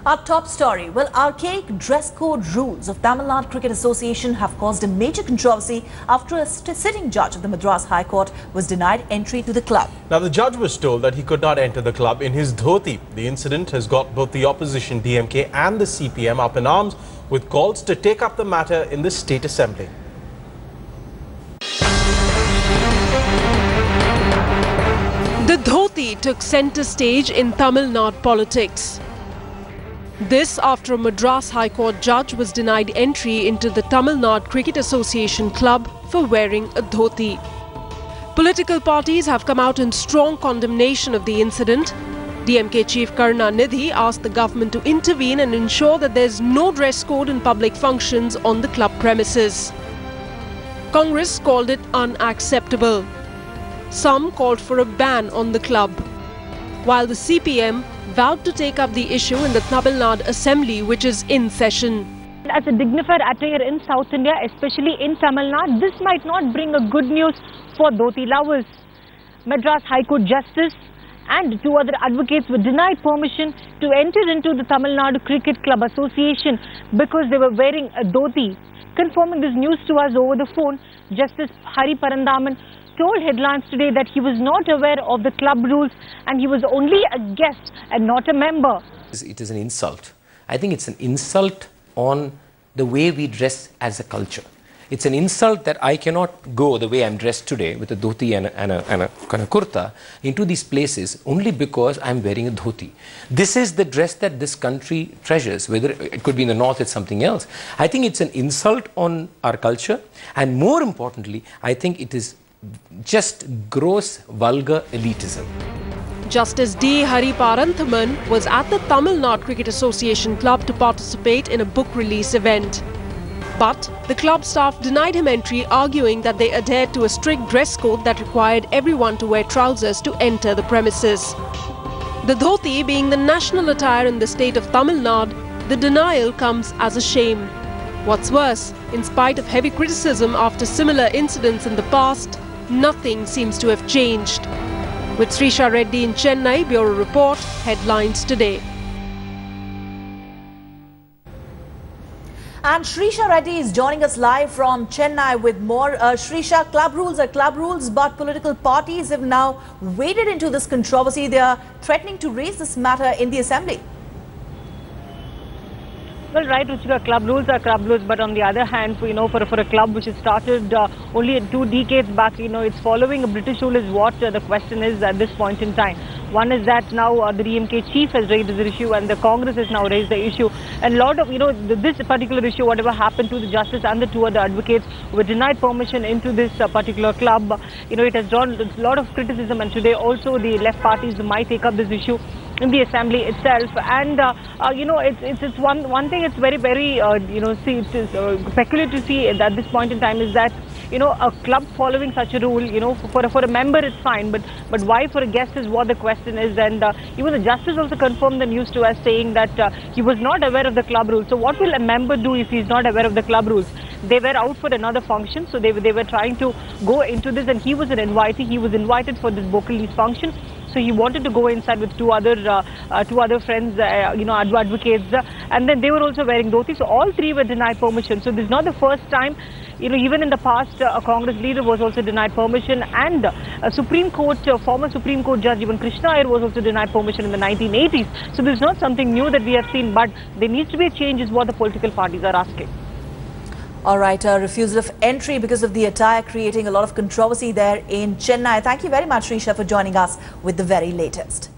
Our top story. Well, archaic dress code rules of Tamil Nadu Cricket Association have caused a major controversy after a sitting judge of the Madras High Court was denied entry to the club. Now, the judge was told that he could not enter the club in his dhoti. The incident has got both the opposition DMK and the CPM up in arms, with calls to take up the matter in the State Assembly. The dhoti took centre stage in Tamil Nadu politics. This after a Madras High Court judge was denied entry into the Tamil Nadu Cricket Association club for wearing a dhoti. Political parties have come out in strong condemnation of the incident. DMK Chief Karunanidhi asked the government to intervene and ensure that there is no dress code in public functions on the club premises. Congress called it unacceptable. Some called for a ban on the club, while the CPM vowed to take up the issue in the Tamil Nadu Assembly, which is in session. As a dignified attire in South India, especially in Tamil Nadu, this might not bring a good news for dhoti lovers. Madras High Court Justice and two other advocates were denied permission to enter into the Tamil Nadu Cricket Club Association because they were wearing a dhoti. Confirming this news to us over the phone, Justice Paranthaman told Headlines today that he was not aware of the club rules and he was only a guest and not a member. It is an insult. I think it's an insult on the way we dress as a culture. It's an insult that I cannot go the way I'm dressed today with a dhoti and a kind of kurta into these places only because I'm wearing a dhoti. This is the dress that this country treasures. Whether it could be in the north, it's something else. I think it's an insult on our culture, and more importantly, I think it is just gross, vulgar elitism. Justice D. Paranthaman was at the Tamil Nadu Cricket Association club to participate in a book release event. But the club staff denied him entry, arguing that they adhered to a strict dress code that required everyone to wear trousers to enter the premises. The dhoti being the national attire in the state of Tamil Nadu, the denial comes as a shame. What's worse, in spite of heavy criticism after similar incidents in the past, nothing seems to have changed. With Srisha Reddy in Chennai, Bureau Report, Headlines Today. And Srisha Reddy is joining us live from Chennai with more. Srisha, club rules are club rules, but political parties have now waded into this controversy. They are threatening to raise this matter in the Assembly. Well, right, Ruchika, club rules are club rules, but on the other hand, for a club which has started only 2 decades back, it's following a British rule is what the question is at this point in time. One is that now the DMK chief has raised this issue and the Congress has now raised the issue. And a lot of, this particular issue, whatever happened to the justice and the 2 other advocates who were denied permission into this particular club, it has drawn a lot of criticism, and today also the left parties might take up this issue in the Assembly itself. And it's one thing. It's very it is peculiar to see at this point in time is that a club following such a rule, for a member it's fine, but why for a guest is what the question is. And even the justice also confirmed the news to us, saying that he was not aware of the club rules. So what will a member do if he's not aware of the club rules? They were out for another function, so they were trying to go into this, and he was an invitee. He was invited for this book release function. So he wanted to go inside with two other friends, advocates, and then they were also wearing dhoti. So all 3 were denied permission. So this is not the first time. Even in the past, a Congress leader was also denied permission, and a former Supreme Court judge, even Krishna Iyer, was also denied permission in the 1980s. So this is not something new that we have seen, but there needs to be a change, is what the political parties are asking. All right, a refusal of entry because of the attire creating a lot of controversy there in Chennai. Thank you very much, Srisha, for joining us with the very latest.